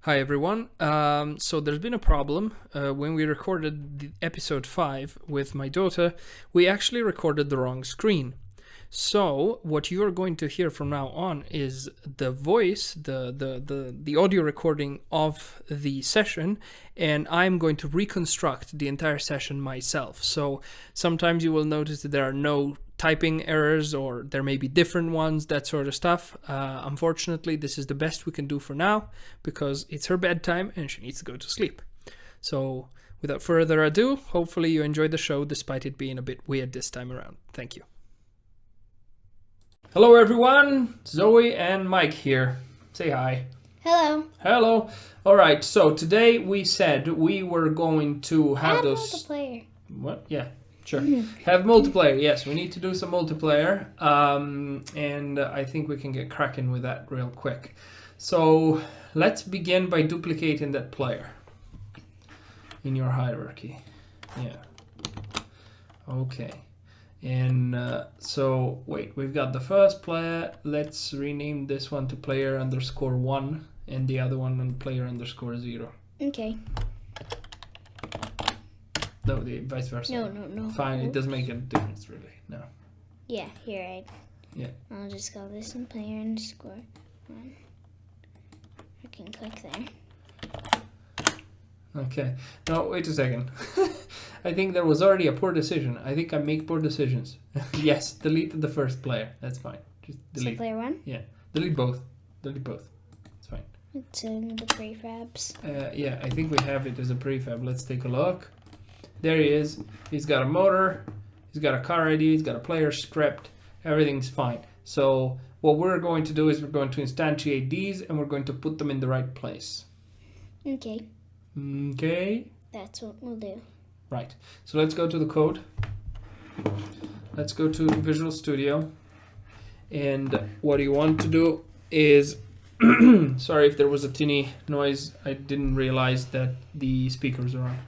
Hi everyone. So there's been a problem. When we recorded the episode 5 with my daughter, we actually recorded the wrong screen. So what you are going to hear from now on is the voice, the audio recording of the session, and I'm going to reconstruct the entire session myself. So sometimes you will notice that there are no typing errors or there may be different ones, that sort of stuff. Unfortunately, this is the best we can do for now because it's her bedtime and she needs to go to sleep. So without further ado, hopefully you enjoyed the show despite it being a bit weird this time around. Thank you. Hello everyone, Zoe and Mike here. Say hi. Hello. Hello. All right, so today we said we were going to have those... multiplayer. What? Yeah, sure. Have multiplayer, yes, we need to do some multiplayer. And I think we can get cracking with that real quick. So let's begin by duplicating that player in your hierarchy. Yeah. Okay. And so, wait, we've got the first player. Let's rename this one to player underscore 1 and the other one on player underscore 0. Okay. No, the vice versa. No. Fine, it doesn't make a difference really. No. Yeah, here Yeah. I'll just call this one player underscore 1. I can click there. Okay. No, wait a second. I think there was already a poor decision. I think I make poor decisions. Yes, delete the first player. That's fine. Just delete. So player 1? Yeah. Delete both. Delete both. It's fine. It's in the prefabs. Yeah, I think we have it as a prefab. Let's take a look. There he is. He's got a motor. He's got a car ID. He's got a player script. Everything's fine. So what we're going to do is we're going to instantiate these and we're going to put them in the right place. Okay. Okay. That's what we'll do. Right. So let's go to the code. Let's go to Visual Studio. And what you want to do is... Sorry if there was a tinny noise. I didn't realize that the speakers are on.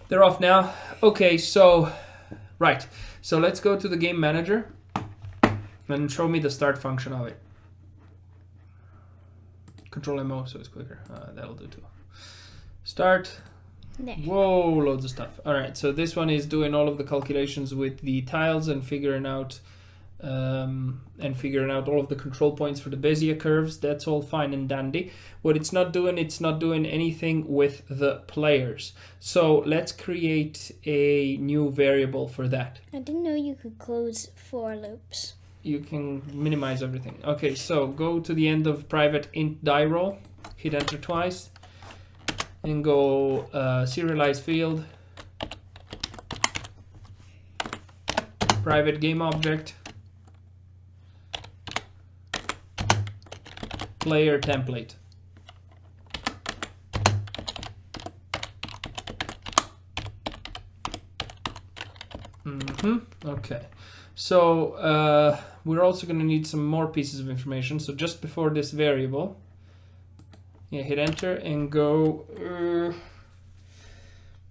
They're off now. Okay, so... Right. So let's go to the game manager. And show me the start function of it. Control MO so it's quicker. That'll do too. Start. There. Whoa, loads of stuff. All right, so this one is doing all of the calculations with the tiles and figuring out all of the control points for the Bezier curves. That's all fine and dandy. What it's not doing anything with the players. So let's create a new variable for that. I didn't know you could close for loops. You can minimize everything. Okay, so go to the end of private int die roll, hit enter twice, and go serialize field, private game object, player template. Okay, so we're also going to need some more pieces of information. So just before this variable, hit enter and go.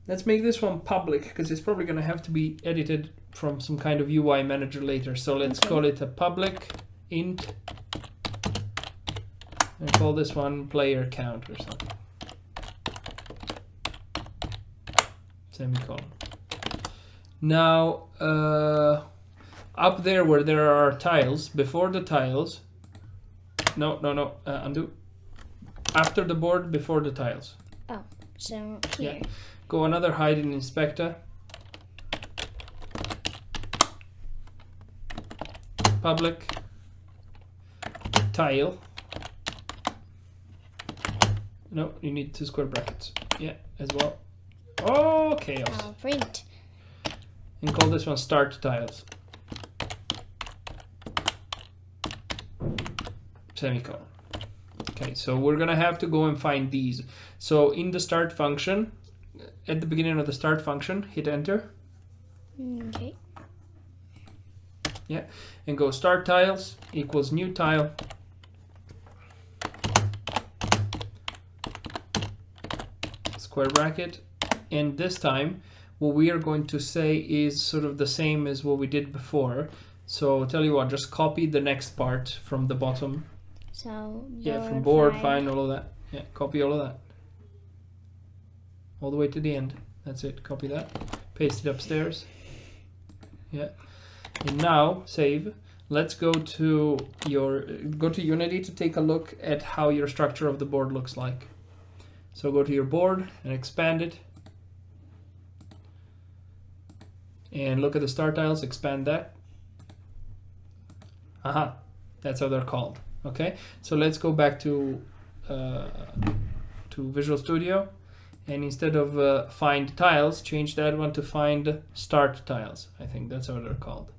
Let's make this one public because it's probably going to have to be edited from some kind of UI manager later. So let's call it a public int and call this one player count or something. Semicolon. Now, up there where there are tiles, before the tiles, undo. After the board, before the tiles. Oh, so here. Yeah. Go another hide in inspector. Public. Tile. No, you need 2 square brackets. Yeah, as well. Oh, chaos. I'll print. And call this one start tiles. Semicolon. Okay, so we're gonna have to go and find these. So in the start function, at the beginning of the start function, hit enter. Okay. Yeah, and go start tiles equals new tile. Square bracket. And this time, what we are going to say is sort of the same as what we did before. So tell you what, just copy the next part from the bottom. So Yeah, from board, fine, all of that. Yeah, copy all of that. All the way to the end. That's it. Copy that. Paste it upstairs. Yeah. And now save. Let's go to Unity to take a look at how your structure of the board looks like. So go to your board and expand it. And look at the star tiles, expand that. Aha, that's how they're called. Okay, so let's go back to Visual Studio, and instead of find tiles, change that one to find start tiles. I think that's how they're called.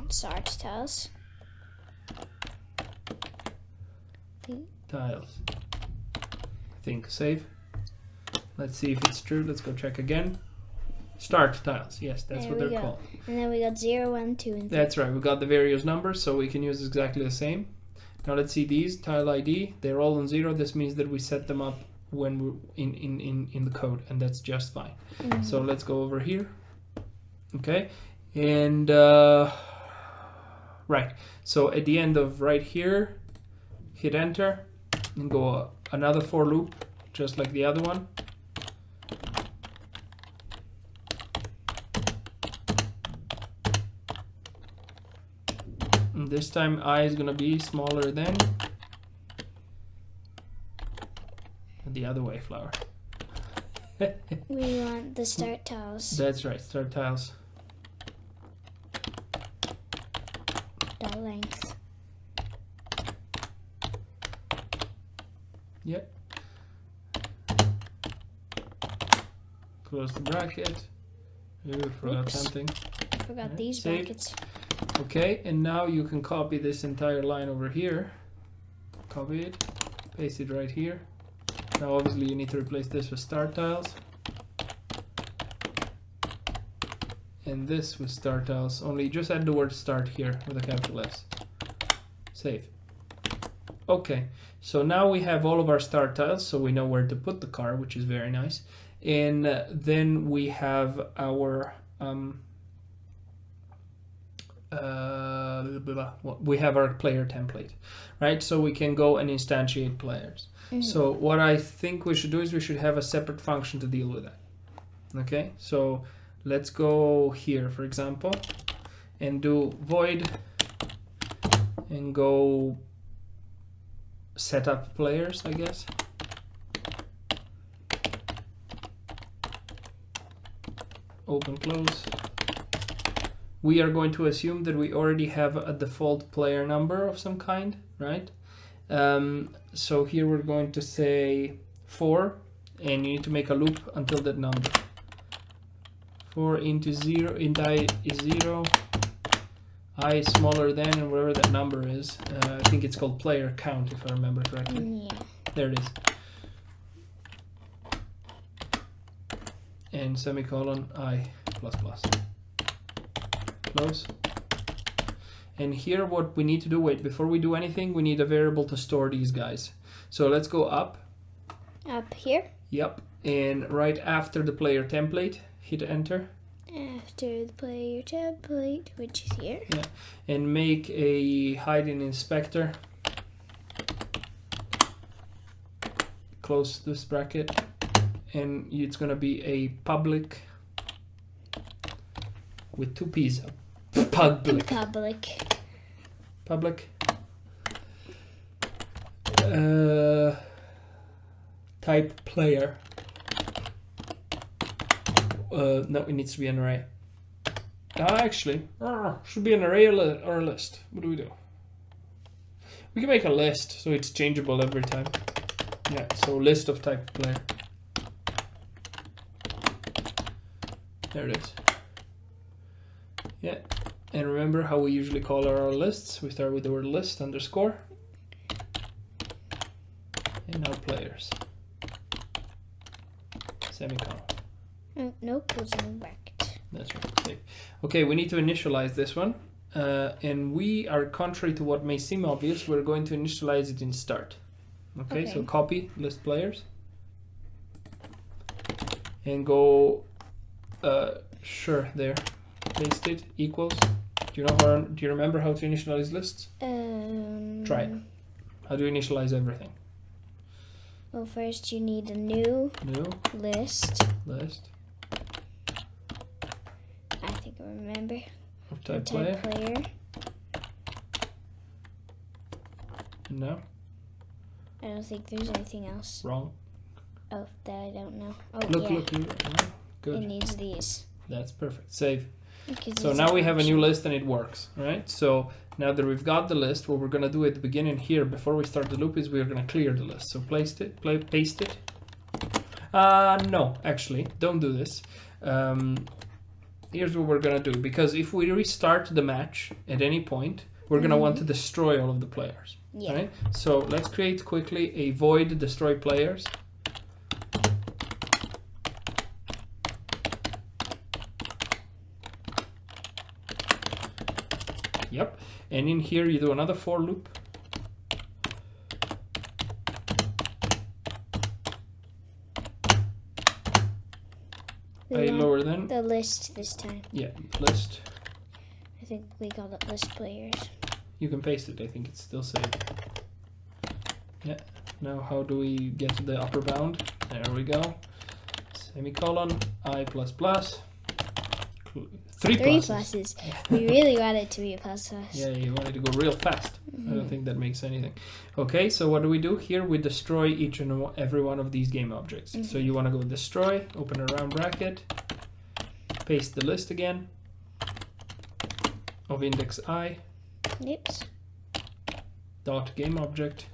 Start tiles. Tiles. I think save. Let's see if it's true. Let's go check again. Start tiles. Yes, that's what they're called. And then we got 0, 1, 2, and 3. That's right. We got the various numbers, so we can use exactly the same. Now let's see these tile ID. They're all on 0. This means that we set them up when we're in the code, and that's just fine. So let's go over here. Okay, and right. So at the end of right here, hit enter, and go another for loop, just like the other one. And this time I is gonna be smaller than the other way, flower. We want the start tiles. That's right, start tiles. Dot length. Yep. Close the bracket. Ooh, forgot Oops. something. Forgot these Save. brackets. Okay, and now you can copy this entire line over here. Copy it, paste it right here. Now obviously you need to replace this with start tiles. And this with start tiles, only just add the word start here with a capital S. Save. Okay, so now we have all of our start tiles, so we know where to put the car, which is very nice. And then we have our we have our player template, right? So we can go and instantiate players. So what I think we should do is we should have a separate function to deal with that. Okay, so let's go here, for example, and do void and go set up players, I guess. Open, close. We are going to assume that we already have a default player number of some kind, right? So here we're going to say 4, and you need to make a loop until that number. 4 into 0, int I is 0, I is smaller than, and whatever that number is. I think it's called player count, if I remember correctly. Yeah. There it is. And semicolon I plus plus. Close. And here what we need to do, wait, before we do anything, we need a variable to store these guys. So let's go up. Up here? Yep. And right after the player template, hit enter. After the player template, which is here. Yeah. And make a hiding inspector. Close this bracket. And it's going to be a public with 2 P's. Public. Public. Type player. No, it needs to be an array. Actually, should be an array or a list. What do we do? We can make a list so it's changeable every time. Yeah, so list of type player. There it is. Yeah, and remember how we usually call our lists. We start with the word list underscore. And now players. Semicolon. Nope, closing bracket. That's right. Save. Okay, we need to initialize this one. And we are, contrary to what may seem obvious, we're going to initialize it in start. Okay, so copy list players. And go, sure, there. Paste it, equals. Do you remember how to initialize lists? Try it. How do you initialize everything? Well, first you need a new New list. list I think I remember. of type Type player. player. And now? I don't think there's anything else. Wrong. Oh, that I don't know. Oh, Look, yeah. look. It Good. needs these. That's perfect. Save. Because So it's now we have a new function. list and it works, right? So now that we've got the list, what we're gonna do at the beginning here, before we start the loop, is we're gonna clear the list. So paste it. No, actually, don't do this. Here's what we're gonna do, because if we restart the match at any point, we're gonna want to destroy all of the players, Yeah. right? So let's create quickly a void destroy players. Yep, and in here you do another for loop. We A want lower than, the list this time. yeah, list. I think we call it list players. You can paste it, I think it's still saved. Yeah, now how do we get to the upper bound? There we go. Semicolon, I++. Three Three pluses. pluses. We really want it to be a plus plus. Yeah, you want it to go real fast. I don't think that makes anything. Okay, so what do we do here? We destroy each and every one of these game objects. So you want to go destroy, open a round bracket, paste the list again of index I, Oops. dot game object,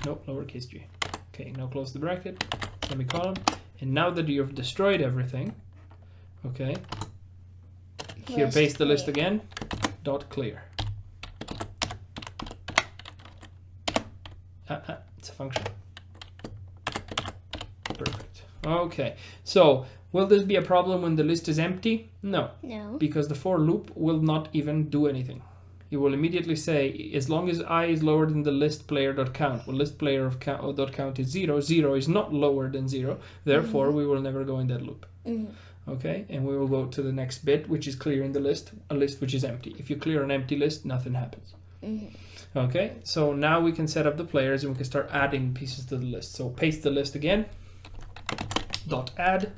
no, lowercase g. Okay, now close the bracket, semicolon, and now that you've destroyed everything, okay, here List paste the list clear. again, dot clear. It's a function. Perfect. Okay, so will this be a problem when the list is empty? No, No. because the for loop will not even do anything. It will immediately say, as long as I is lower than the list player dot count, well, list player of count, dot count is 0, 0 is not lower than 0, therefore we will never go in that loop. Okay, and we will go to the next bit, which is clearing the list, a list which is empty. If you clear an empty list, nothing happens. Okay, so now we can set up the players and we can start adding pieces to the list. So paste the list again, dot add.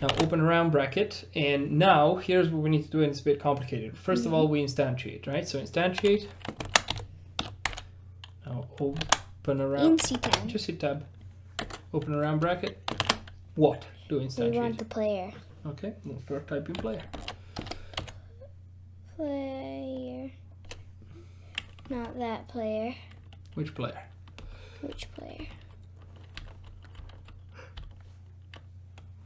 Now open a round bracket, and now here's what we need to do, and it's a bit complicated. First of all, we instantiate, right? So instantiate. Now open a In round, C10, just hit tab. Open a round bracket. What do we instantiate? want the player. Okay, we'll start typing player. Player. Not that player. Which player? Which player?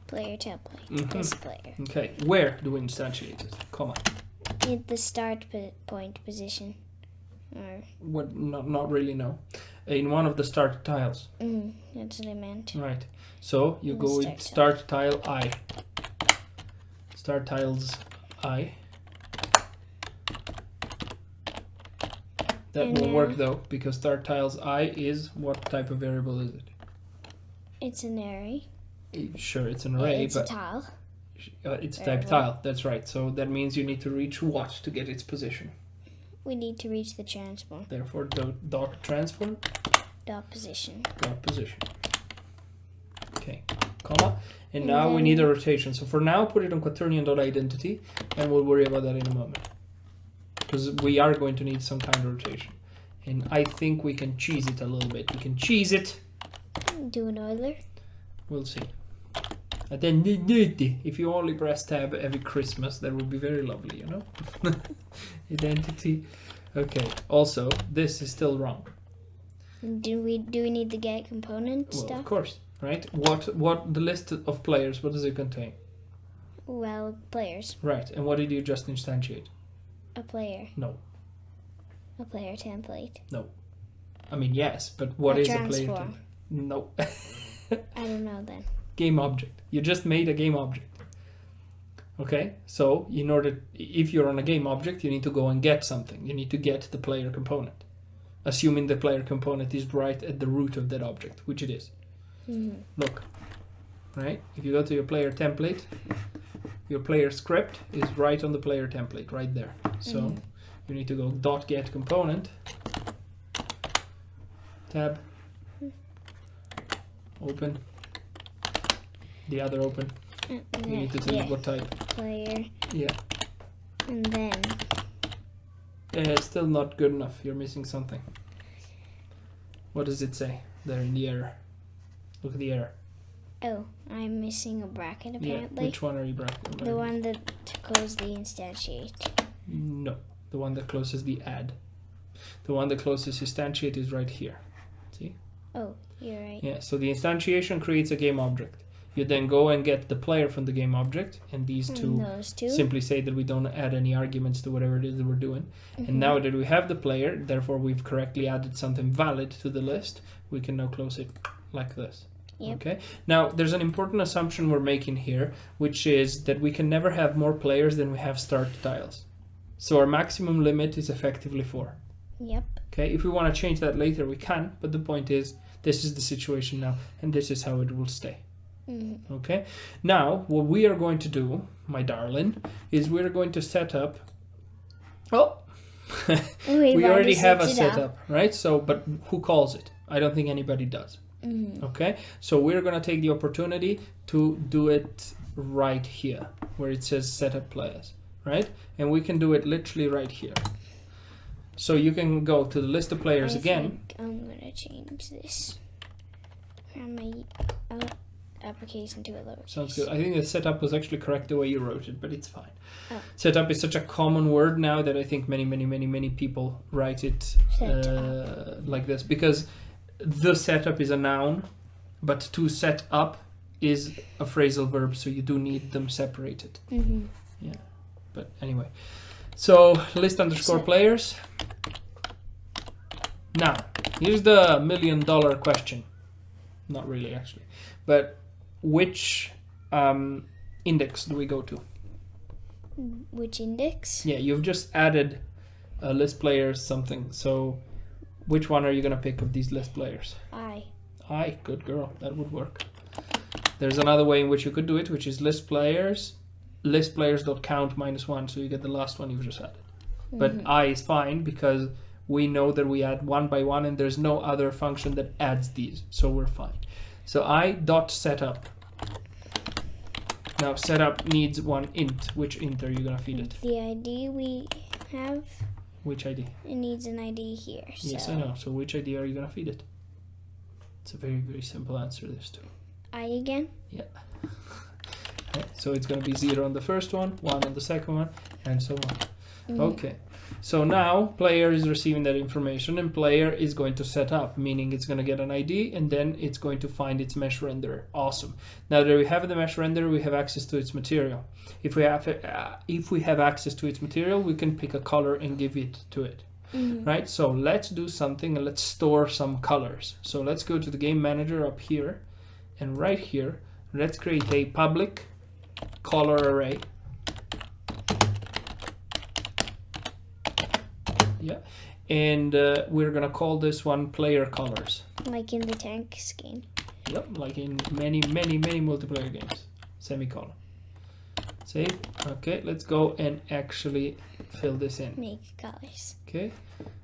Player template. This player. Okay, where do we instantiate it? Comma. At the start point position. Or What? Not really. No. In one of the start tiles. that's what I meant. Right. So you In the go start with start tile I. Start tiles I. That And will work now- though, because start tiles I is what type of variable is it? It's an array. Sure, it's an array, It's a but tile. it's type tile. That's right. So that means you need to reach what to get its position. We need to reach the transform. Therefore, dot transform Dot position. dot position. Okay, comma. And And now we then- need a rotation. So for now, put it on quaternion dot identity, and we'll worry about that in a moment. Because we are going to need some kind of rotation. And I think we can cheese it a little bit. We can cheese it. Do an Euler. We'll see. And then, if you only press tab every Christmas, that would be very lovely, you know? Identity. Okay, also, this is still wrong. Do we need the get component Well, of stuff? course, right? What the list of players, what does it contain? Well, players. Right, and what did you just instantiate? A player. No. A player template. I mean, yes, but what A is a player transform. template? No. I don't know then. Game object. You just made a game object. Okay, so in order, if you're on a game object, you need to go and get something. You need to get the player component, assuming the player component is right at the root of that object, which it is. Look, right? If you go to your player template, your player script is right on the player template, right there. So you need to go .get component, tab, open, the other open. You need to tell it what type. Player. Yeah. And then. It's still not good enough. You're missing something. What does it say there in the error? Look at the error. Oh, I'm missing a bracket apparently. Yeah. Which one are you bracketing? The one that closes the instantiate. No, the one that closes the add. The one that closes instantiate is right here. See? Oh, you're right. Yeah, so the instantiation creates a game object. You then go and get the player from the game object, and these those two simply say that we don't add any arguments to whatever it is that we're doing. And now that we have the player, therefore we've correctly added something valid to the list, we can now close it like this. Yep. Okay. Now there's an important assumption we're making here, which is that we can never have more players than we have start tiles. So our maximum limit is effectively 4. Yep. Okay. If we want to change that later, we can. But the point is, this is the situation now, and this is how it will stay. Okay. Now what we are going to do, my darling, is we're going to set up. Oh, we already have a setup, right? So, but who calls it? I don't think anybody does. Okay, so we're gonna take the opportunity to do it right here where it says setup players, right? And we can do it literally right here. So you can go to the list of players again. I'm gonna change this from my application to a lowercase. Sounds good. I think the setup was actually correct the way you wrote it, but it's fine. Setup is such a common word now that I think many people write it like this, because the setup is a noun, but to set up is a phrasal verb, so you do need them separated. Yeah, but anyway. So list underscore players. Now, here's the $1 million question. Not really, actually. But which index do we go to? Which index? Yeah, you've just added a list players something. So which one are you going to pick of these list players? I, good girl. That would work. There's another way in which you could do it, which is list players .count -1, so you get the last one you've just added. But I is fine because we know that we add one by one and there's no other function that adds these, so we're fine. So I.setup. Now setup needs one int. Which int are you going to feed it? The ID we have. Which ID? It needs an ID here. Yes, I know. So which ID are you going to feed it? It's a very simple answer, this too. I again? Yeah. Okay, so it's going to be 0 on the first one, 1 on the second one, and so on. Okay. So now player is receiving that information, and player is going to set up, meaning it's going to get an ID, and then it's going to find its mesh renderer. Awesome. Now that we have the mesh renderer, we have access to its material. If we have access to its material, we can pick a color and give it to it. Right? So let's do something and let's store some colors. So let's go to the game manager up here, and right here, let's create a public color array. Yeah, and we're gonna call this one player colors. Like in the tank skin. Yep, like in many multiplayer games. Semicolon. Save. Okay, let's go and actually fill this in. Make colors. Okay,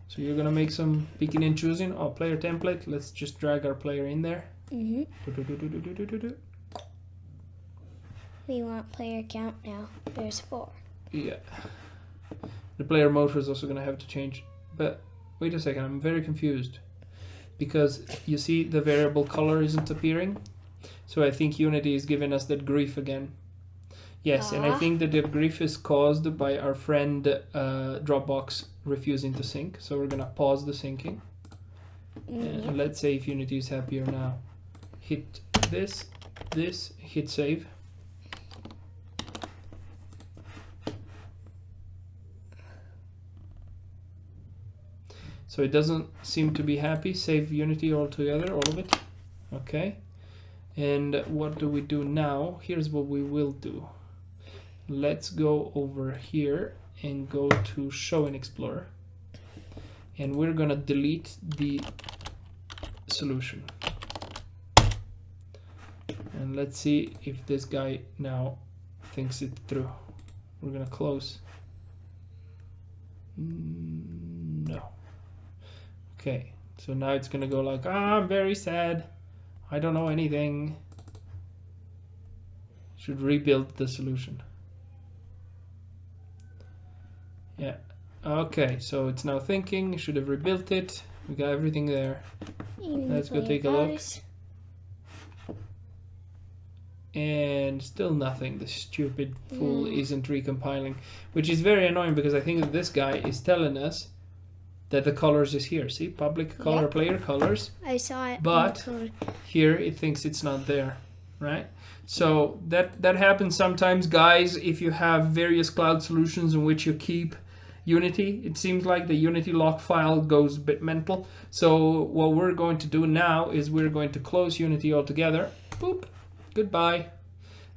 so you're gonna make some picking and choosing. Oh, player template. Let's just drag our player in there. We want player count now. There's 4. Yeah. The player mode is also going to have to change. But wait a second, I'm very confused. Because you see the variable color isn't appearing. So I think Unity is giving us that grief again. Yes, and I think that the grief is caused by our friend Dropbox refusing to sync. So we're going to pause the syncing. And let's say if Unity is happier now. Hit this, hit save. So it doesn't seem to be happy. Save Unity altogether, all of it. Okay. And what do we do now? Here's what we will do. Let's go over here and go to Show in Explorer. And we're gonna delete the solution. And let's see if this guy now thinks it through. We're gonna close. No. Okay, so now it's gonna go like, I'm very sad. I don't know anything. Should rebuild the solution. Yeah. Okay, so it's now thinking. Should have rebuilt it. We got everything there. Let's go take a look. And still nothing. The stupid fool isn't recompiling, which is very annoying because I think that this guy is telling us that the colors is here. See, public color player colors. I saw it. But here it thinks it's not there, right? So that happens sometimes, guys. If you have various cloud solutions in which you keep Unity, it seems like the Unity lock file goes a bit mental. So what we're going to do now is we're going to close Unity altogether. Boop. Goodbye.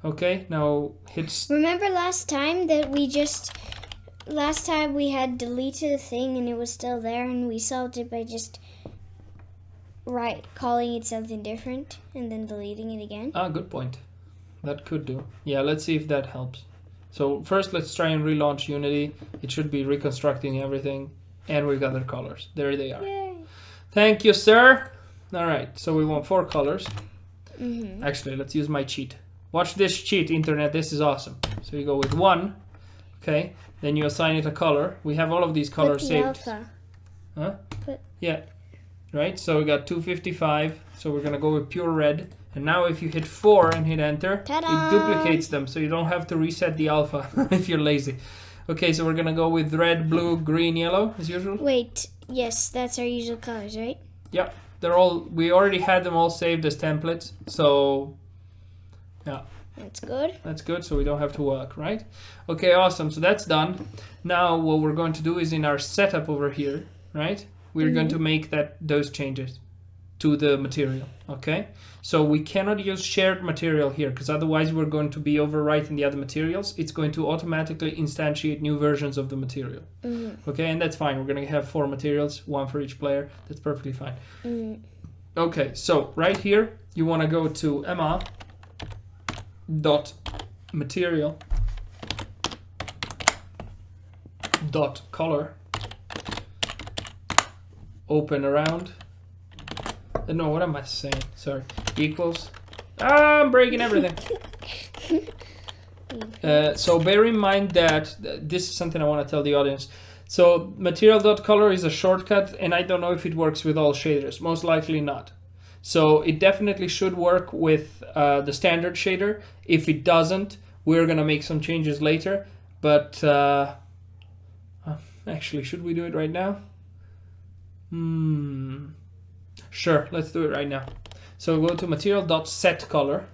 Okay, now hit. Remember last time that last time we had deleted a thing and it was still there, and we solved it by just calling it something different and then deleting it again? Ah, good point. That could do. Yeah, let's see if that helps. So first let's try and relaunch Unity. It should be reconstructing everything, and we got their colors. There they are. Yay. Thank you, sir. All right, so we want 4 colors. Mm-hmm. Actually, let's use my cheat. Watch this cheat, internet. This is awesome. So you go with 1. Okay, then you assign it a color. We have all of these colors Put the saved. alpha. Huh? Put. Yeah. Right, so we got 255. So we're gonna go with pure red. And now if you hit 4 and hit enter, Ta-da! it duplicates them. So you don't have to reset the alpha if you're lazy. Okay, so we're gonna go with red, blue, green, yellow as usual. Wait, yes, that's our usual colors, right? Yep. They're all, we already had them all saved as templates. So yeah. That's good. That's good, so we don't have to work, right? Okay, awesome. So that's done. Now what we're going to do is in our setup over here, right? We're going to make those changes to the material, okay? So we cannot use shared material here because otherwise we're going to be overwriting the other materials. It's going to automatically instantiate new versions of the material. Okay, and that's fine. We're going to have 4 materials, 1 for each player. That's perfectly fine. Okay, so right here, you want to go to Emma dot material dot color, open around. No, what am I saying? Sorry. Equals. I'm breaking everything. So bear in mind that this is something I want to tell the audience. So material.color is a shortcut, and I don't know if it works with all shaders. Most likely not. So it definitely should work with the standard shader. If it doesn't, we're going to make some changes later. But actually, should we do it right now? Sure, let's do it right now. So go to material.setColor.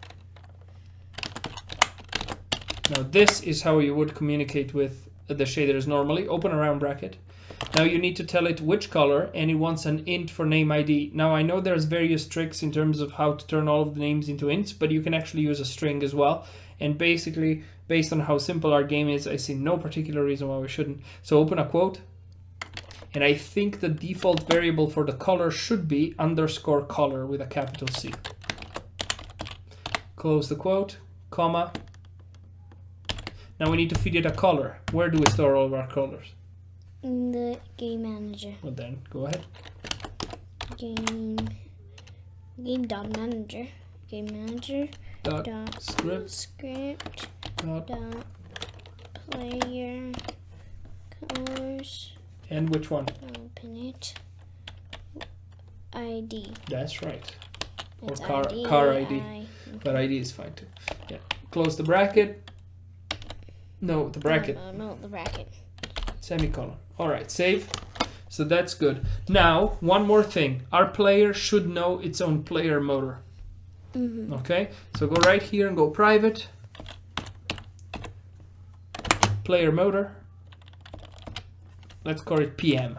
Now this is how you would communicate with the shaders normally. Open a round bracket. Now you need to tell it which color, and it wants an int for name ID. Now I know there's various tricks in terms of how to turn all of the names into ints, but you can actually use a string as well. And basically, based on how simple our game is, I see no particular reason why we shouldn't. So open a quote. And I think the default variable for the color should be underscore color with a capital C. Close the quote, comma. Now we need to feed it a color. Where do we store all of our colors? In the game manager. Well then, go ahead. Game.manager. Game manager. Dot script. Dot Player colors. And which one? Open it. ID. That's right. It's or ID, car ID. But ID is fine too. Yeah. Close the bracket. No, the bracket. No, the bracket. Semicolon. All right, save. So that's good. Now, one more thing. Our player should know its own player motor. Okay, so go right here and go private. Player motor. Let's call it PM.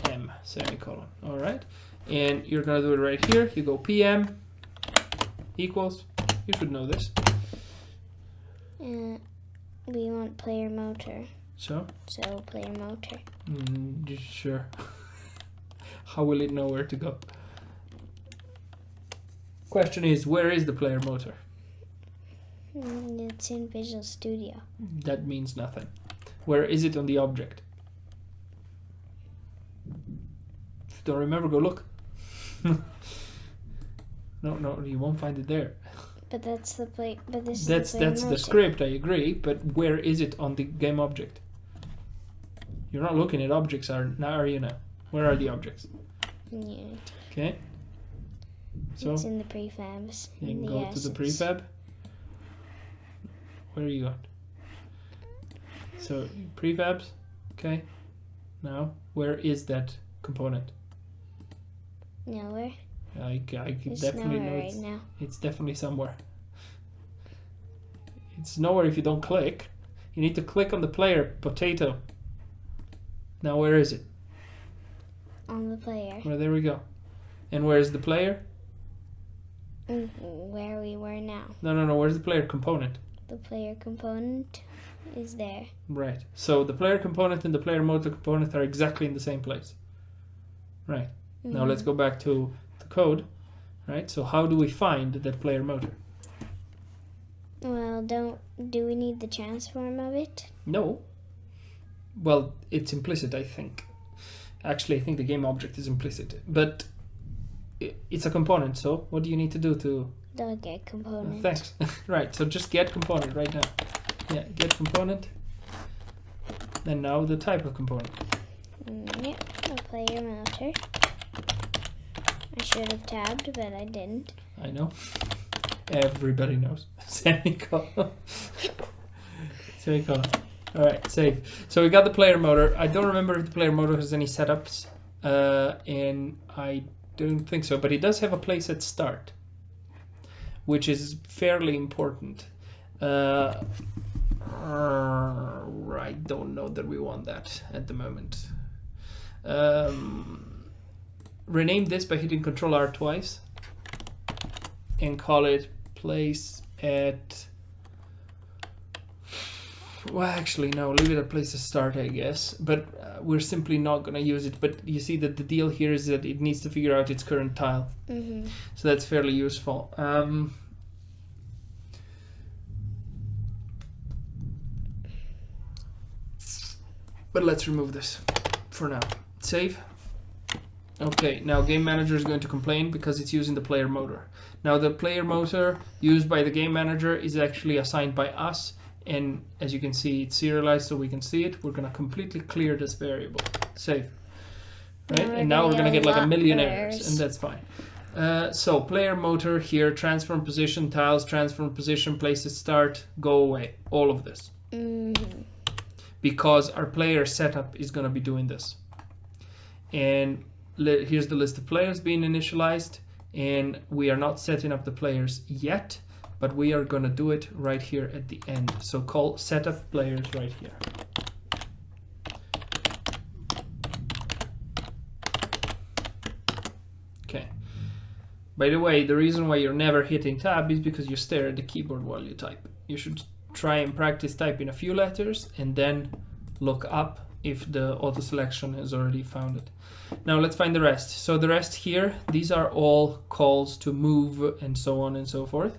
PM, semicolon. All right. And you're going to do it right here. You go PM equals. You should know this. We want player motor. So Player motor. Sure. How will it know where to go? question is, where is the player motor? It's in Visual Studio. That means nothing. Where is it on the object? If you don't remember, go look. No, you won't find it there. But that's the play. But this is That's the the script, I agree, but where is it on the game object? You're not looking at objects, are you now? Where are the objects? Yeah. Okay. So It's in the prefabs. you in can the go assets. to the prefab. Where are you going? So prefabs, okay. Now, where is that component? Nowhere. I can It's definitely nowhere know right now. it's definitely somewhere. It's nowhere if you don't click. You need to click on the player potato. Now where is it? On the player. Well, there we go. And where is the player? Where we were now. No. Where's the player component? The player component is there. Right. So the player component and the player motor component are exactly in the same place. Right. Now let's go back to the code. Right. So how do we find that player motor? Well, do we need the transform of it? No. Well, it's implicit, I think. Actually, I think the game object is implicit, but it's a component. So what do you need to do to? The get component. Thanks. Right. So just get component right now. Yeah, get component. Then now the type of component. Yep, the player motor. I should have tabbed, but I didn't. I know. Everybody knows. Semicolon. Semicolon. All right, save. So we got the player motor. I don't remember if the player motor has any setups, and I don't think so. But it does have a place at start, which is fairly important. I don't know that we want that at the moment. Rename this by hitting Control R twice and call it place at. Well, actually, no, leave it at place to start, I guess. But we're simply not going to use it. But you see that the deal here is that it needs to figure out its current tile. So that's fairly useful. But let's remove this for now. Save. Okay, now Game Manager is going to complain because it's using the player motor. Now the player motor used by the Game Manager is actually assigned by us, and as you can see, it's serialized so we can see it. We're going to completely clear this variable. Save. Right? And now we're going to get like a million errors, and that's fine. So player motor here, transform position, tiles, transform position, place at start, go away. All of this. Because our player setup is going to be doing this. And here's the list of players being initialized, and we are not setting up the players yet, but we are going to do it right here at the end. So call setup players right here. Okay. By the way, the reason why you're never hitting tab is because you stare at the keyboard while you type. You should try and practice typing a few letters and then look up if the auto selection has already found it. Now let's find the rest. So the rest here, these are all calls to move and so on and so forth.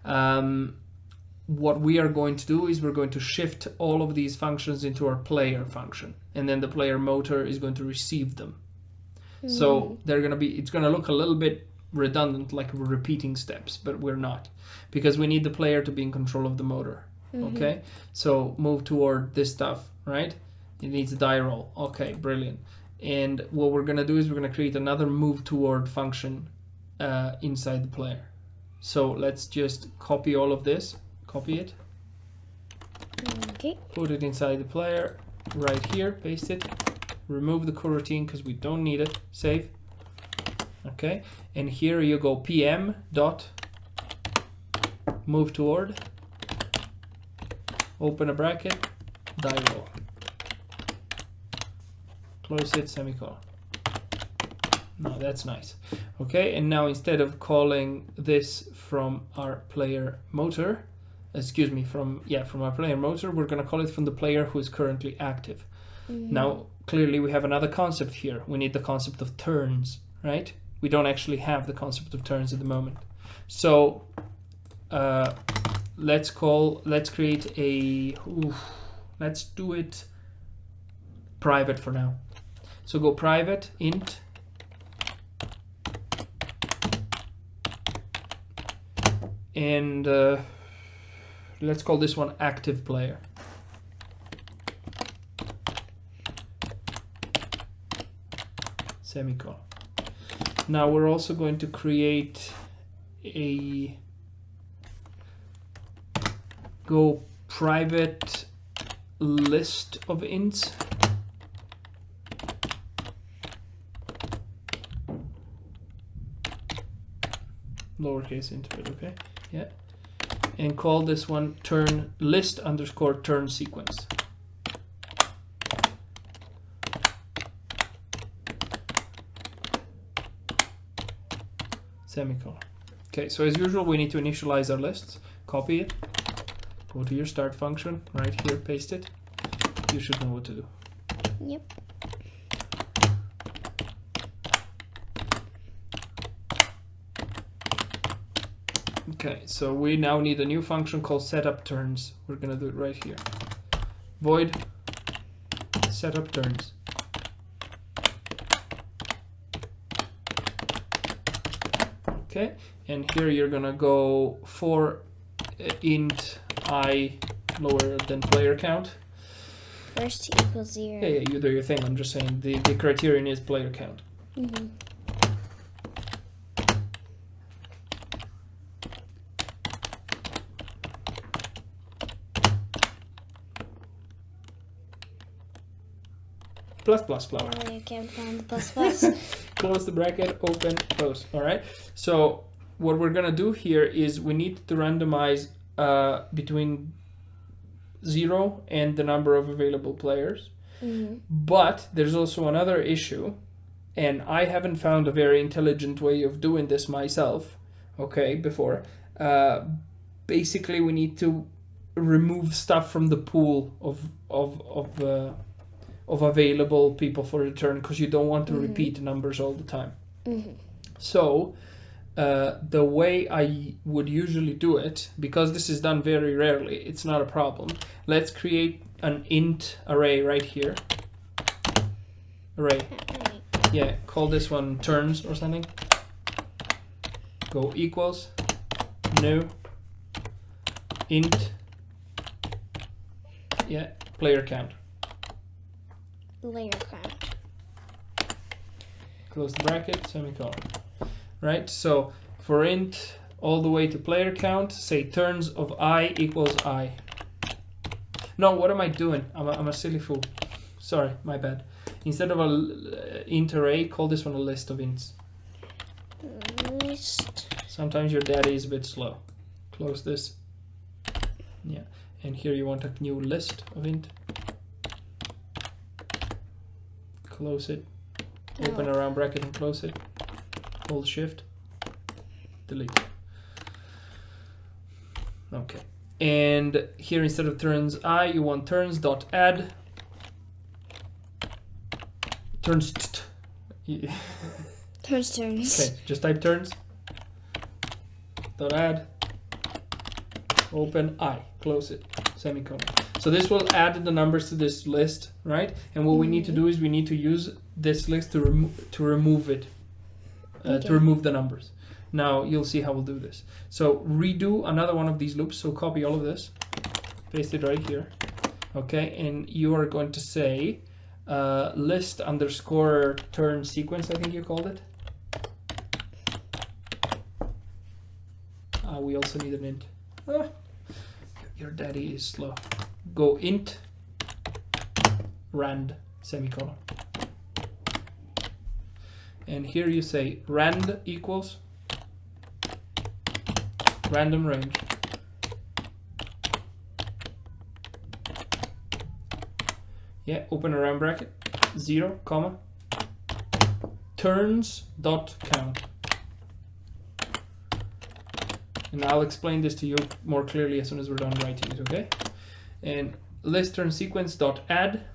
What we are going to do is we're going to shift all of these functions into our player function, and then the player motor is going to receive them. So they're going to be, it's going to look a little bit redundant, like we're repeating steps, but we're not, because we need the player to be in control of the motor. Okay, so move toward this stuff, right? It needs a die roll. Okay, brilliant. And what we're going to do is we're going to create another move toward function inside the player. So let's just copy all of this, copy it, Okay. put it inside the player right here, paste it, remove the coroutine because we don't need it, save. Okay, and here you go PM dot move toward, open a bracket, die roll, close it, semicolon. No, that's nice. Okay, and now instead of calling this from our player motor, from our player motor, we're going to call it from the player who is currently active. Now, clearly we have another concept here. We need the concept of turns, right? We don't actually have the concept of turns at the moment. So let's create a, let's do it private for now. So go private int and let's call this one active player. Semicolon. Now we're also going to create a go private list of ints. Lowercase int, but okay, yeah. And call this one turn list underscore turn sequence. Semicolon. Okay, so as usual, we need to initialize our lists. Copy it. Go to your start function right here, paste it. You should know what to do. Yep. Okay, so we now need a new function called setup turns. We're gonna do it right here. Void setup turns. Okay, and here you're gonna go for int I lower than player count. First equals 0. Yeah, you do your thing. I'm just saying the criterion is player count. Mm-hmm. Plus flower. I can't find the plus plus. Close the bracket, open, close. All right. So what we're gonna do here is we need to randomize between 0 and the number of available players. Mm-hmm. But there's also another issue, and I haven't found a very intelligent way of doing this myself. Okay, before. Basically, we need to remove stuff from the pool of available people for return, because you don't want to repeat numbers all the time. Mm-hmm. So the way I would usually do it, because this is done very rarely, it's not a problem. Let's create an int array right here. Array. Yeah, call this one turns or something. Go equals new int, yeah, player count. Layer count. Close the bracket, semicolon. Right, so for int all the way to player count, say turns of I equals I. No, what am I doing? I'm a silly fool. Sorry, my bad. Instead of a int array, call this one a list of ints. List. Sometimes your daddy is a bit slow. Close this. Yeah, and here you want a new list of int. Close it. Open a round bracket and close it. Hold shift. Delete. Okay. And here instead of turns I, you want turns dot add. Turns. Turns. Okay, just type turns. Dot add. Open I. Close it. Semicolon. So this will add the numbers to this list, right? And what we need to do is we need to use this list to remove it, to remove the numbers. Now you'll see how we'll do this. So redo another one of these loops. So copy all of this, paste it right here. Okay, and you are going to say list underscore turn sequence, I think you called it. We also need an int. Your daddy is slow. Go int rand semicolon. And here you say rand equals random range. Yeah, open a round bracket, 0, comma, turns dot count. And I'll explain this to you more clearly as soon as we're done writing it, okay? And list turn sequence dot add,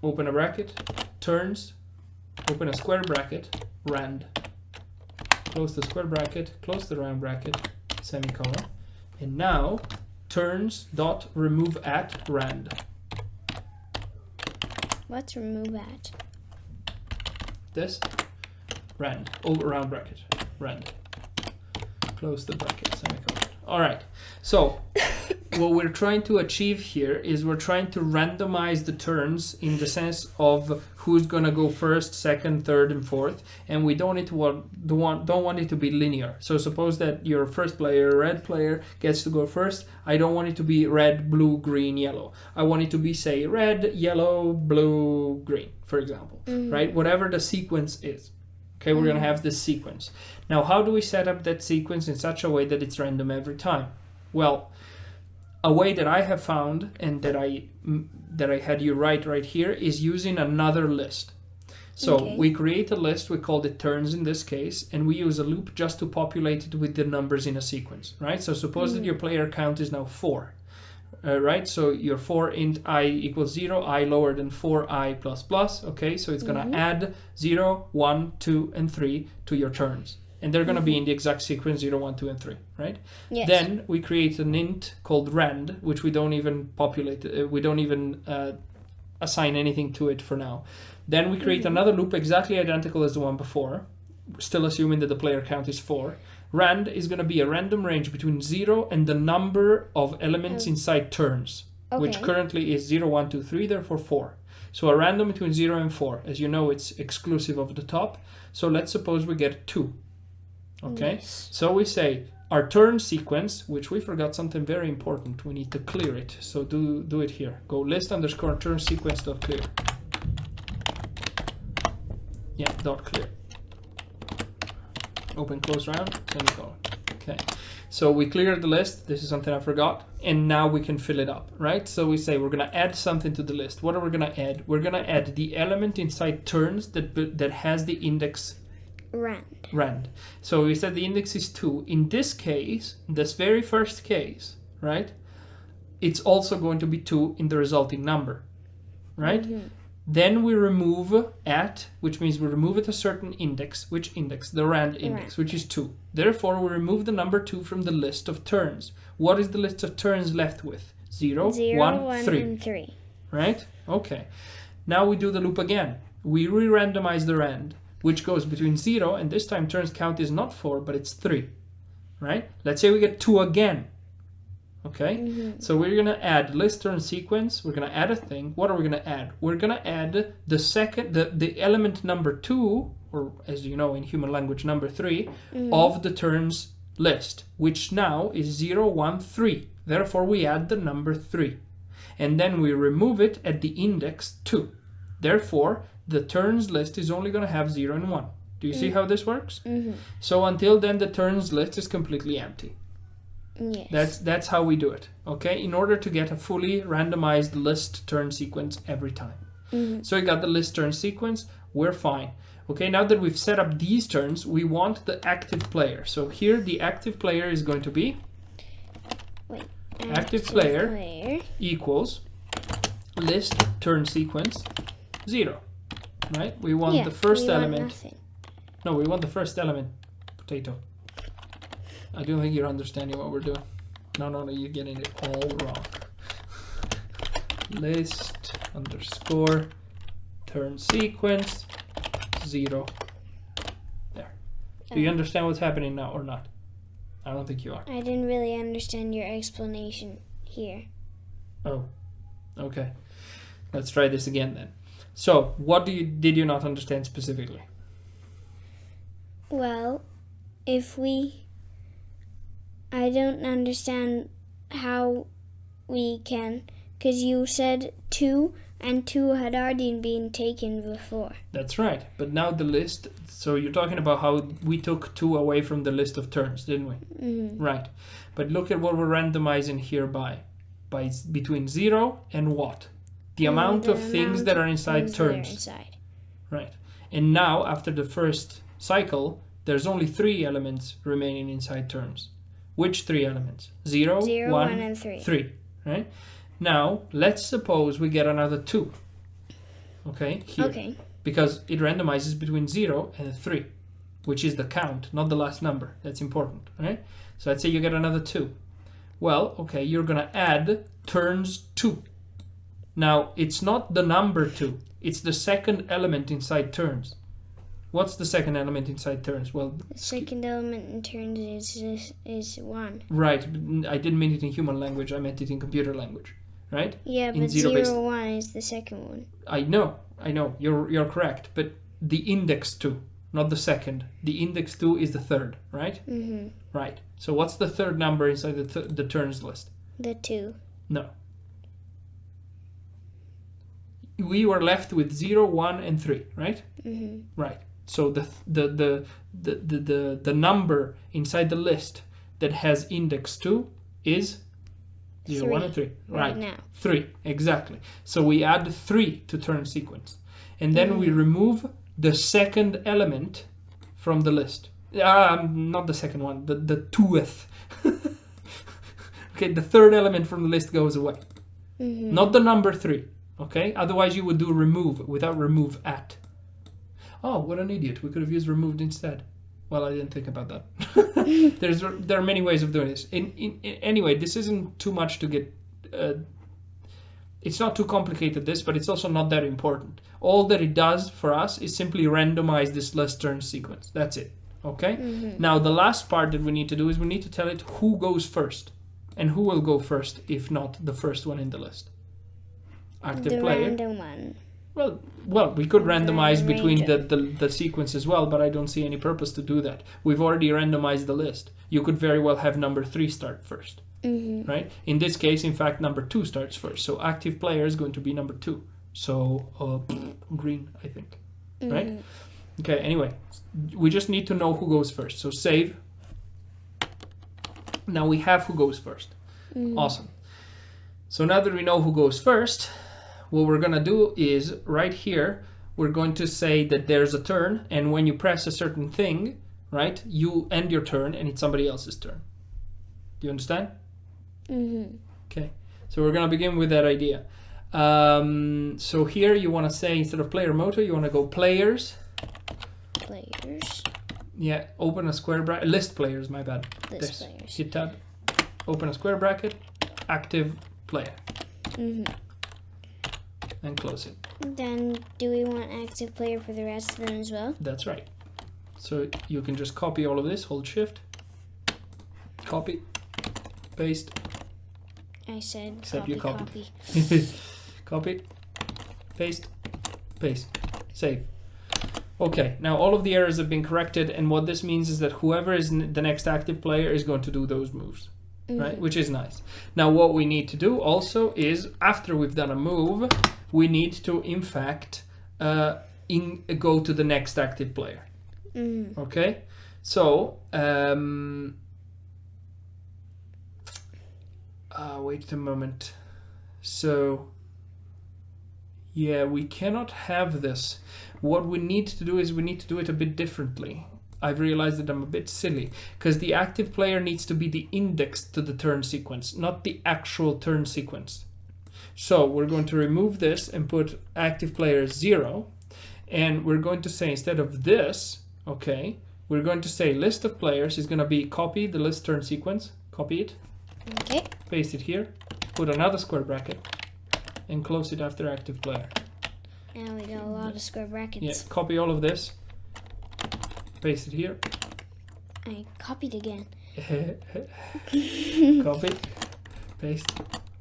open a bracket, turns, open a square bracket, rand. close the square bracket, close the round bracket, semicolon. And now turns dot remove at rand. What's remove at? This rand, over round bracket, rand. Close the bracket, semicolon. All right, so what we're trying to achieve here is we're trying to randomize the turns in the sense of who's gonna go first, second, third, and fourth, and we don't want it to be linear. So suppose that your first player, red player, gets to go first. I don't want it to be red, blue, green, yellow. I want it to be, say, red, yellow, blue, green, for example, right? Whatever the sequence is. Okay, we're gonna have this sequence. Now, how do we set up that sequence in such a way that it's random every time? Well, a way that I have found and that I had you write right here is using another list. So we create a list, we call it turns in this case, and we use a loop just to populate it with the numbers in a sequence, right? So suppose that your player count is now 4. Right, so your 4 int I equals 0, I lower than 4, I plus plus, okay, so it's going to add 0, 1, 2, and 3 to your turns. And they're going to be in the exact sequence 0, 1, 2, and 3, right? Yes. Then we create an int called rand, which we don't even populate, we don't even assign anything to it for now. Then we create another loop exactly identical as the one before, still assuming that the player count is 4. Rand is going to be a random range between 0 and the number of elements inside turns, which currently is 0, 1, 2, 3, therefore 4. So a random between 0 and 4. As you know, it's exclusive of the top. So let's suppose we get 2. Okay, so we say our turn sequence, which we forgot something very important. We need to clear it. So do it here. Go list underscore turn sequence dot clear. Yeah, dot clear. Open close round, semicolon. Okay, so we cleared the list. This is something I forgot, and now we can fill it up, right? So we say we're gonna add something to the list. What are we gonna add? We're gonna add the element inside turns that has the index rand. So we said the index is 2. In this case, this very first case, right? It's also going to be 2 in the resulting number, right? Then we remove at, which means we remove at a certain index. Which index? The rand index, which is 2. Therefore, we remove the number 2 from the list of turns. What is the list of turns left with? 0, 1, 3. And 3. Right? Okay. Now we do the loop again. We re-randomize the rand, which goes between 0, and this time turns count is not 4, but it's 3. Right? Let's say we get 2 again. Okay, so we're gonna add list turn sequence. We're gonna add a thing. What are we gonna add? We're gonna add the element number 2, or as you know in human language, number 3, of the turns list, which now is 0, 1, 3. Therefore, we add the number 3, and then we remove it at the index 2. Therefore, the turns list is only gonna have 0 and 1. Do you see how this works? So until then, the turns list is completely empty. Yes. That's how we do it, okay? In order to get a fully randomized list turn sequence every time. So we got the list turn sequence, we're fine. Okay, now that we've set up these turns, we want the active player. So here the active player is going to be active player equals list turn sequence 0, right? We want the first element. No, we want the first element, potato. I don't think you're understanding what we're doing. No, you're getting it all wrong. List underscore turn sequence 0. There. Do you understand what's happening now or not? I don't think you are. I didn't really understand your explanation here. Oh, okay. Let's try this again then. So, what did you not understand specifically? Well, I don't understand how we can, because you said 2, and 2 had already been taken before. That's right, but now the list, so you're talking about how we took 2 away from the list of turns, didn't we? Right, but look at what we're randomizing here by between 0 and what? The amount of things that are inside turns. Right, and now after the first cycle, there's only 3 elements remaining inside turns. Which 3 elements? 0, 1, and 3. 3, right? Now, let's suppose we get another 2, okay, here. Okay. Because it randomizes between 0 and 3, which is the count, not the last number. That's important, right? So let's say you get another 2. Well, okay, you're going to add turns 2. Now, it's not the number 2. It's the second element inside turns. What's the second element inside turns? Well, the second element in turns is 1. Right. I didn't mean it in human language. I meant it in computer language, right? Yeah, in but 0, 1 is the second one. I know. You're correct. But the index 2, not the second. The index 2 is the third, right? Mm-hmm. Right. So what's the third number inside the turns list? The 2. No. We were left with 0, 1, and 3, right? Mm-hmm. Right. So the number inside the list that has index 2 is 0, 1, and 3. Right now. 3, exactly. So we add 3 to turn sequence. And then we remove the second element from the list. Not the second one, the 2th. Okay, the third element from the list goes away. Mm-hmm. Not the number 3. Okay? Otherwise you would do remove without remove at. Oh, what an idiot. We could have used removed instead. Well, I didn't think about that. There are many ways of doing this. Anyway, this isn't too much to get... it's not too complicated, this, but it's also not that important. All that it does for us is simply randomize this list turn sequence. That's it. Okay? Mm-hmm. Now, the last part that we need to do is we need to tell it who goes first. And who will go first if not the first one in the list? Active the player. random one. Well, we could randomize between Random. the sequence as well, but I don't see any purpose to do that. We've already randomized the list. You could very well have number 3 start first, Mm-hmm. right? In this case, in fact, number 2 starts first. So active player is going to be number 2. So green, I think, right? Mm-hmm. Okay, anyway, we just need to know who goes first. So save. Now we have who goes first. Mm-hmm. Awesome. So now that we know who goes first, what we're going to do is right here, we're going to say that there's a turn, and when you press a certain thing, right, you end your turn and it's somebody else's turn. Do you understand? Mm-hmm. Okay. So we're going to begin with that idea. So here you want to say, instead of player motor, you want to go players. Players. Yeah, open a square bracket. List players, my bad. List players. Hit tab. Open a square bracket. Active player. Mm-hmm. And close it. Then do we want active player for the rest of them as well? That's right. So you can just copy all of this, hold shift, copy, paste. I said Except copy, you copied. copy. Copy, paste, paste, save. Okay, now all of the errors have been corrected, and what this means is that whoever is the next active player is going to do those moves, right? Which is nice. Now what we need to do also is, after we've done a move, we need to, in fact, go to the next active player. Mm-hmm. Okay, so wait a moment. So yeah, we cannot have this. What we need to do is we need to do it a bit differently. I've realized that I'm a bit silly, because the active player needs to be the index to the turn sequence, not the actual turn sequence. So we're going to remove this and put active player 0, and we're going to say, instead of this, okay, we're going to say list of players is going to be copy the list turn sequence, copy it, Okay. paste it here, put another square bracket, and close it after active player. Now we got a lot of square brackets. Yeah, copy all of this, paste it here, I copied again. copy, paste,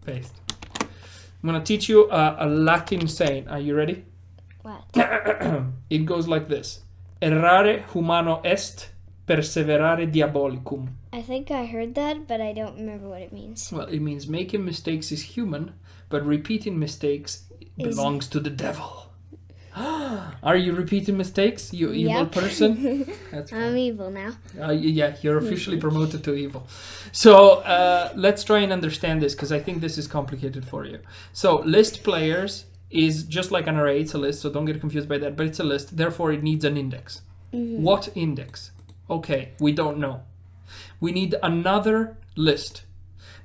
paste. I'm going to teach you a Latin saying. Are you ready? What? It goes like this. Errare humano est, perseverare diabolicum. I think I heard that, but I don't remember what it means. Well, it means making mistakes is human, but repeating mistakes belongs to the devil. Are you repeating mistakes, you evil Yep. person? That's I'm fine. evil now. Yeah, you're officially promoted to evil. So let's try and understand this, because I think this is complicated for you. So list players is just like an array. It's a list, so don't get confused by that, but it's a list. Therefore, it needs an index. What index? Okay, we don't know. We need another list.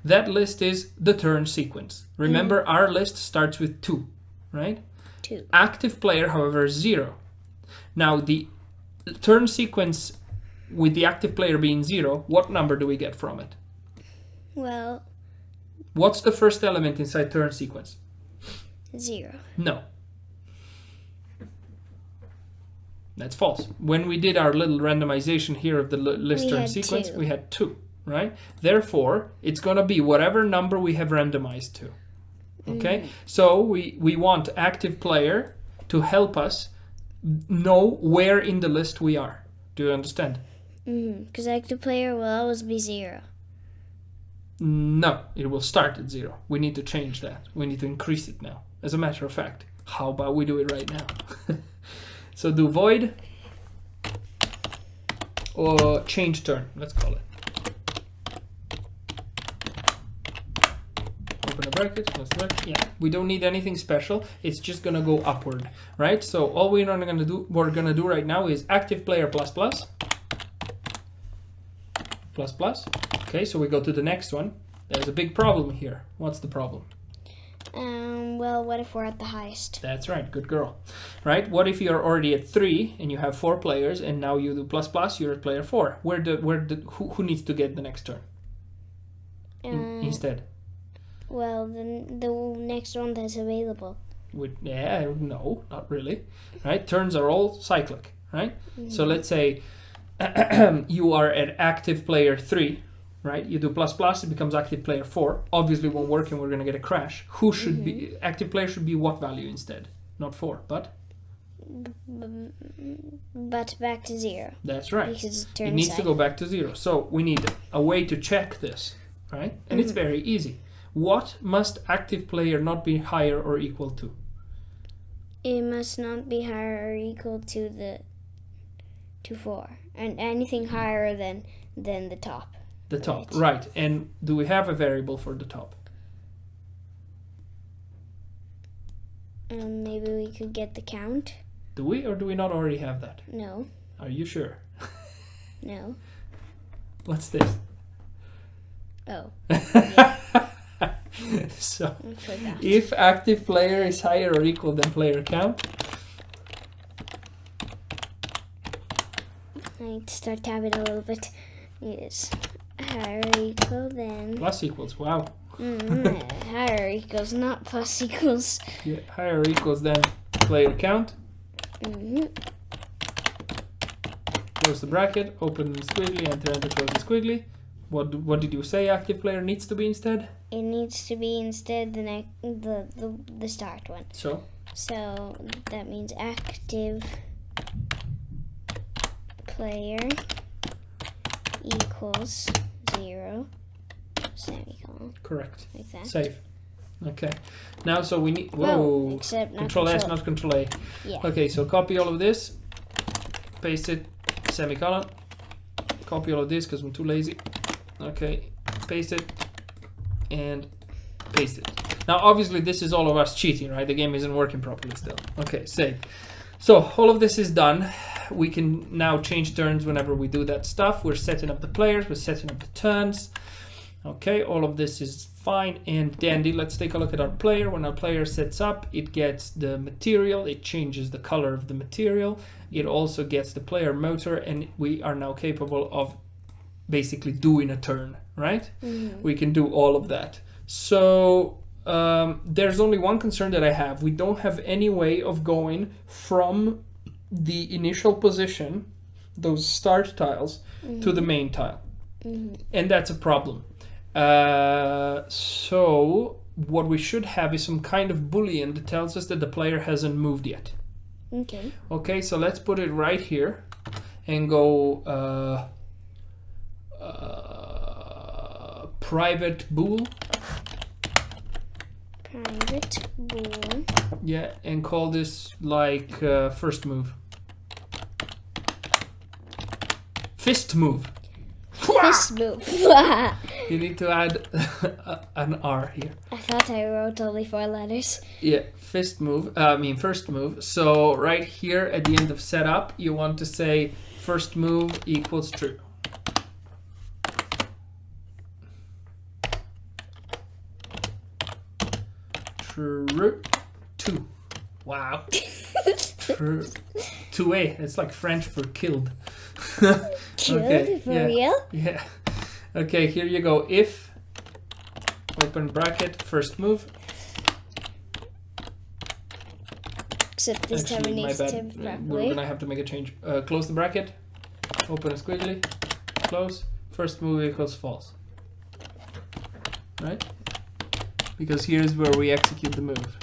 That list is the turn sequence. Remember, our list starts with 2, right? 2. Active player, however, is 0. Now, the turn sequence with the active player being 0, what number do we get from it? Well, What's the first element inside turn sequence? 0. No. That's false. When we did our little randomization here of the list We turn had sequence, 2. we had 2, right? Therefore, it's going to be whatever number we have randomized to. Okay? So we want active player to help us know where in the list we are. Do you understand? Because active player will always be 0. No, it will start at 0. We need to change that. We need to increase it now. As a matter of fact, how about we do it right now? So do void or change turn, let's call it. Open a bracket, close the bracket. Yeah, we don't need anything special. It's just gonna go upward, right? So all we're gonna do right now is active player plus plus. Plus plus. Okay, so we go to the next one. There's a big problem here. What's the problem? Well, what if we're at the highest? That's right, good girl. Right? What if you're already at 3 and you have 4 players and now you do plus plus, you're at player 4. Who needs to get the next turn instead? Well, then the next one that's available. No, not really. Right? Turns are all cyclic, right? So let's say you are at active player 3. Right, you do plus plus, it becomes active player 4. Obviously, won't work, and we're gonna get a crash. Who should be active player? Should be what value instead? Not 4, but back to 0. that's right. Because It needs to go back to 0. So we need a way to check this, right? And it's very easy. What must active player not be higher or equal to? It must not be higher or equal to 4, and anything higher than the top. The top, right? And do we have a variable for the top? Maybe we could get the count. Do we, or do we not already have that? No. Are you sure? No. What's this? Oh. So, I forgot. if active player is higher or equal than player count, I need to start tabbing a little bit. Yes. Higher or equal than... plus equals, wow. Higher equals, not plus equals. Yeah, higher or equals than player count. Close the bracket, open the squiggly, enter, close the squiggly. What did you say active player needs to be instead? It needs to be instead the start one. So that means active player equals 0 semicolon. correct. Like that. Save. Okay. Now so we need Except not Control S, not Control A. Yeah. Okay, so copy all of this, paste it, semicolon. Copy all of this because I'm too lazy. Okay, paste it and paste it. Now obviously this is all of us cheating, right? The game isn't working properly still. Okay, save. So all of this is done. We can now change turns whenever we do that stuff. We're setting up the players, we're setting up the turns. Okay, all of this is fine and dandy. Let's take a look at our player. When our player sets up, it gets the material, it changes the color of the material. It also gets the player motor, and we are now capable of basically doing a turn, right? We can do all of that. So there's only one concern that I have. We don't have any way of going from the initial position, those start tiles, to the main tile. And that's a problem. So what we should have is some kind of boolean that tells us that the player hasn't moved yet. Okay. Okay, so let's put it right here and go private bool. Private bool. Yeah, and call this like first move. Fist move. Fist move. You need to add an R here. I thought I wrote only 4 letters. Yeah, first move. So right here at the end of setup, you want to say first move equals true. True. 2. Wow. 2A. It's like French for killed. Killed? Okay, For yeah. real? Yeah. Okay, here you go. If, open bracket, first move. Except this time it Actually, my needs to bad. type We're properly. gonna have to make a change. Close the bracket. Open a squiggly. Close. First move equals false. Right? Because here's where we execute the move.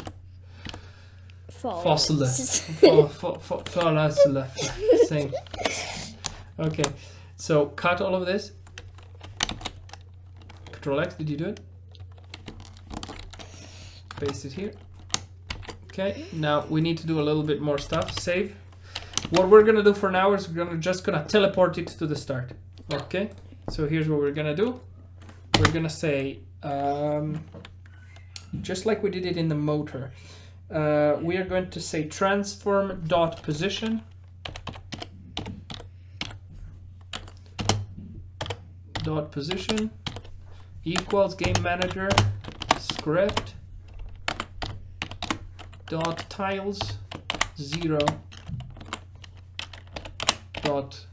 Fossile. Same. Okay. So cut all of this. Control X, did you do it? Paste it here. Okay, now we need to do a little bit more stuff. Save. What we're gonna do for now is we're just gonna teleport it to the start. Okay, so here's what we're gonna do. We're gonna say, just like we did it in the motor, we are going to say transform dot position dot position equals game manager script dot tiles 0 dot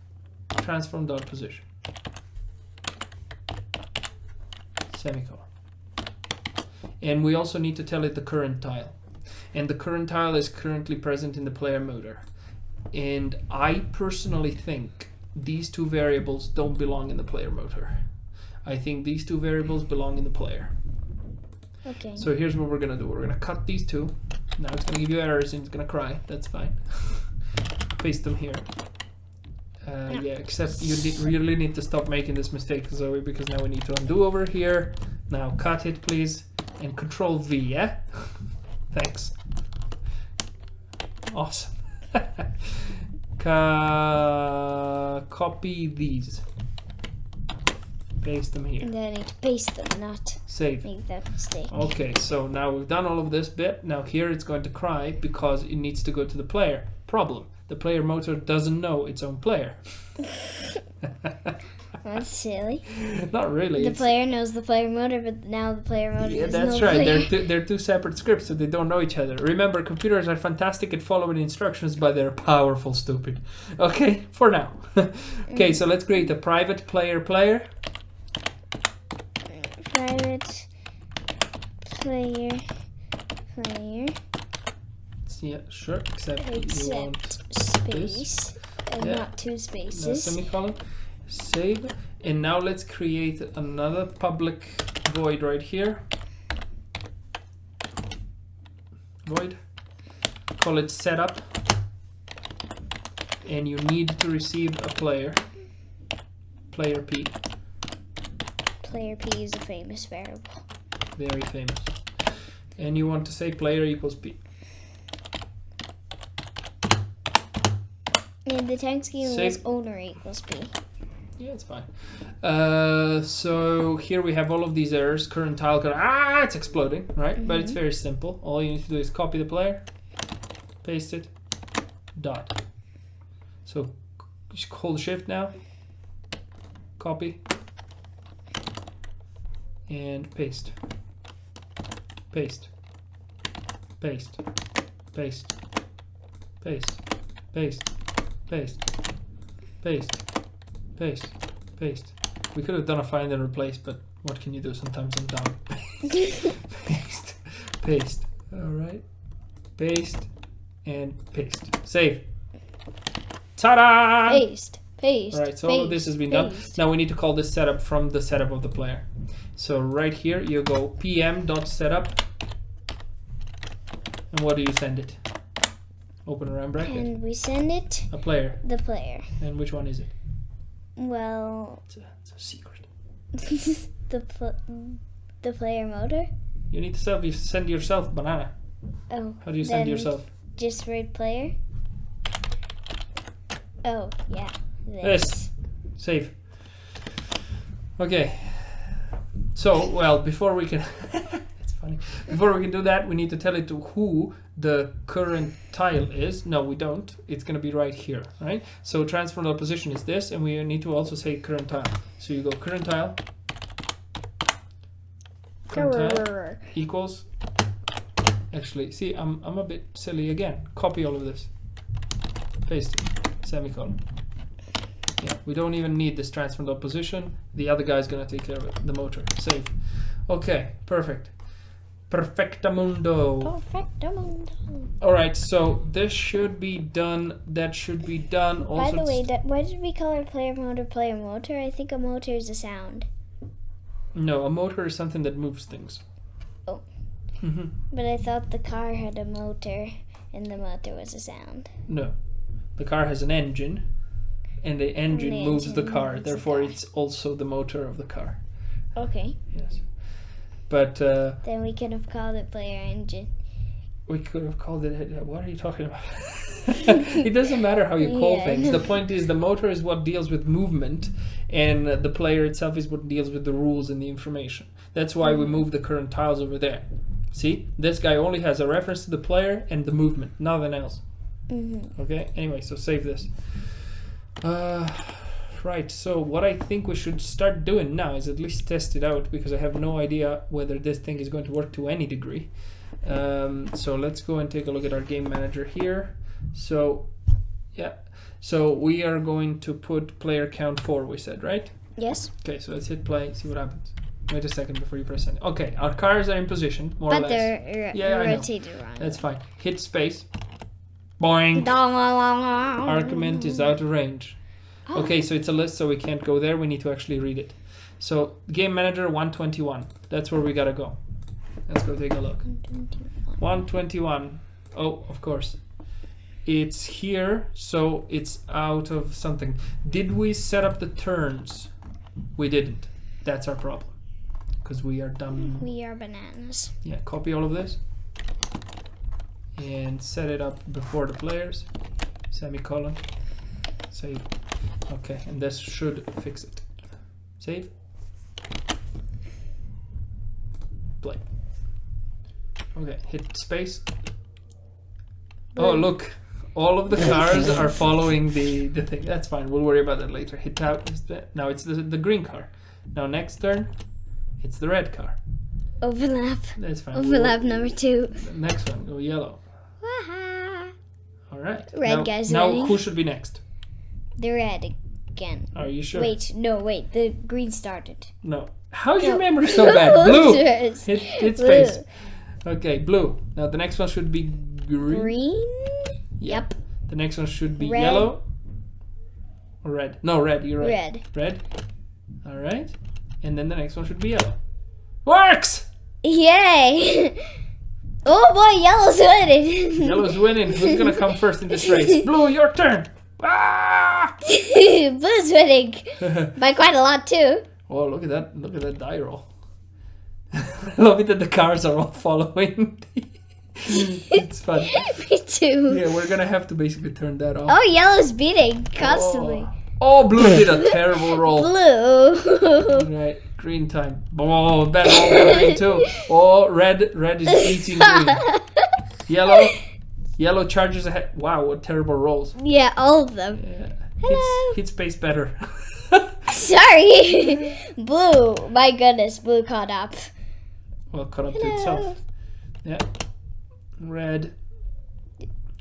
transform dot position semicolon. And we also need to tell it the current tile, and the current tile is currently present in the player motor. And I personally think these two variables don't belong in the player motor. I think these two variables belong in the player. Okay. So here's what we're gonna do. We're gonna cut these two. Now it's gonna give you errors and it's gonna cry. That's fine. Paste them here. Yeah, except you really need to stop making this mistake, Zoe, because now we need to undo over here. Now cut it, please, and Control V, yeah? Thanks. Awesome. Copy these. Paste them here. And then I need to paste them, not Save. make that mistake. Okay, so now we've done all of this bit. Now here it's going to cry because it needs to go to the player. Problem. The player motor doesn't know its own player. That's silly. Not really. The it's- player knows the player motor, but now the player motor Yeah, doesn't that's know right. the player. They're two separate scripts, so they don't know each other. Remember, computers are fantastic at following instructions, but they're powerful stupid. Okay, for now. Okay, so let's create a private player. Private player. Yeah, sure. Except you want Space. And Yeah. not two no spaces. semicolon. Save. And now let's create another public void right here. Void. Call it setup. And you need to receive a player. Player P. Player P is a famous variable. Very famous. And you want to say player equals P. And the tag scheme was Save. owner equals P. Yeah, it's fine. So here we have all of these errors. Current tile code. It's exploding, right? But it's very simple. All you need to do is copy the player, paste it, dot. So just hold shift now, copy, and paste. Paste. Paste. Paste. Paste. Paste. Paste. Paste. Paste. Paste. We could have done a find and replace, but what can you do? Sometimes I'm dumb. Paste. Paste. Alright. Paste. And paste. Save. Ta-da! Paste. Alright, so all of this has been done. Now we need to call this setup from the setup of the player. So right here you go pm.setup. And what do you send it? Open a round bracket. And we send it A player. the player. And which one is it? Well, It's a secret. the player motor. You need to send yourself banana. Oh, How do you send then yourself? just write player. Oh yeah. This. Save. Okay. So, well, before we can... It's funny. Before we can do that, we need to tell it to who the current tile is. No, we don't. It's going to be right here, right? So transform the position is this, and we need to also say current tile. So you go current tile. Current tile equals... Actually, see, I'm a bit silly again. Copy all of this. Paste it. Semicolon. Yeah, we don't even need this transfer dot position. The other guy's gonna take care of it. The motor. Save. Okay, perfect. Perfectamundo. Perfectamundo. Alright, so this should be done. That should be done. Also, By the way, why did we call our player motor? I think a motor is a sound. no, a motor is something that moves things. Oh. Mm-hmm. But I thought the car had a motor and the motor was a sound. No. The car has an engine, and the engine The moves engine the car. moves the Therefore, car. it's also the motor of the car. Okay. Yes. But Then we could have called it player engine. we could have called it. What are you talking about? It doesn't matter how you call Yeah, things. no. The point is, the motor is what deals with movement, and the player itself is what deals with the rules and the information. That's why we move the current tiles over there. See, this guy only has a reference to the player and the movement, nothing else. Mm-hmm. Okay. Anyway, so save this. Right. So what I think we should start doing now is at least test it out, because I have no idea whether this thing is going to work to any degree. So let's go and take a look at our game manager here. So, yeah. So we are going to put player count 4, we said, right? Yes. Okay, so let's hit play, see what happens. Wait a second before you press any. Okay, our cars are in position, more or But less. they're Yeah, I know. rotated around. That's fine. Hit space. Boing. Argument is out of range. Okay, so it's a list, so we can't go there. We need to actually read it. So, game manager 121. That's where we gotta go. Let's go take a look. 121. Oh, of course. It's here, so it's out of something. Did we set up the turns? We didn't. That's our problem. Because we are dumb. We are bananas. Yeah, copy all of this. And set it up before the players. Semicolon. Save. Okay, and this should fix it. Save. Play. Okay, hit space. Oh, look. All of the cars are following the thing. That's fine. We'll worry about that later. Hit out. Now it's the green car. Now next turn, it's the red car. Overlap. That's fine. Overlap number 2. Next one, go yellow. Waha. All right. Red now, guy's Now winning. who should be next? The red again. Are you sure? Wait, no, wait. The green started. No. How's your No. memory so bad? Blue. Yes. Hit Blue. space. Okay, blue. Now the next one should be green. Green? Yep. The next one should be Red. yellow. Or red. No, red. You're right. Red. Red. All right. And then the next one should be yellow. Works! Yay! Oh boy, yellow's winning. Yellow's winning. Who's gonna come first in this race? Blue, your turn. Ah! Blue's winning by quite a lot too. Oh, look at that! Look at that die roll. I love it that the cars are all following. It's fun. Me too. Yeah, we're gonna have to basically turn that off. Oh, yellow's beating constantly. Oh, blue did a terrible roll. Blue. Right, green time. Oh, bad roll for green too. Oh, red is beating green. Yellow charges ahead. Wow, what terrible rolls. Yeah, all of them. Yeah. Hello. Hit space better. Sorry. Blue. My goodness, blue caught up. Well, caught up to Hello. itself. Yeah. Red.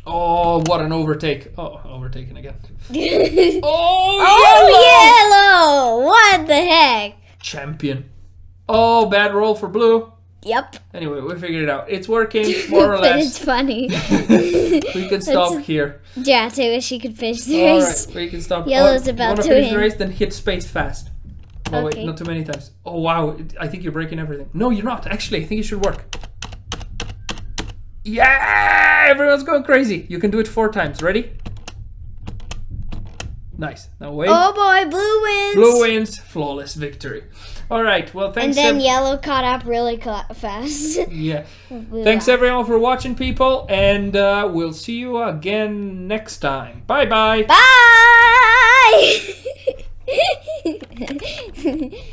Oh, what an overtake. Oh, overtaken again. Oh, yellow! What the heck? Champion. Oh, bad roll for blue. Yep. Anyway, we figured it out. It's working, more or But it's less. funny. We can stop here. Yeah, I wish she could finish the All race. right, we can stop. Yellow's you about wanna to finish the win. race? Then hit space fast. Oh Okay. wait, not too many times. Oh wow, I think you're breaking everything. No, you're not. Actually, I think it should work. Yeah, everyone's going crazy. You can do it 4 times. Ready? Nice. Now wait. Oh boy, blue wins. Blue wins. Flawless victory. All right. Well, And thanks. then yellow caught up really fast. Yeah. Thanks everyone for watching, people, and we'll see you again next time. Bye bye. Bye!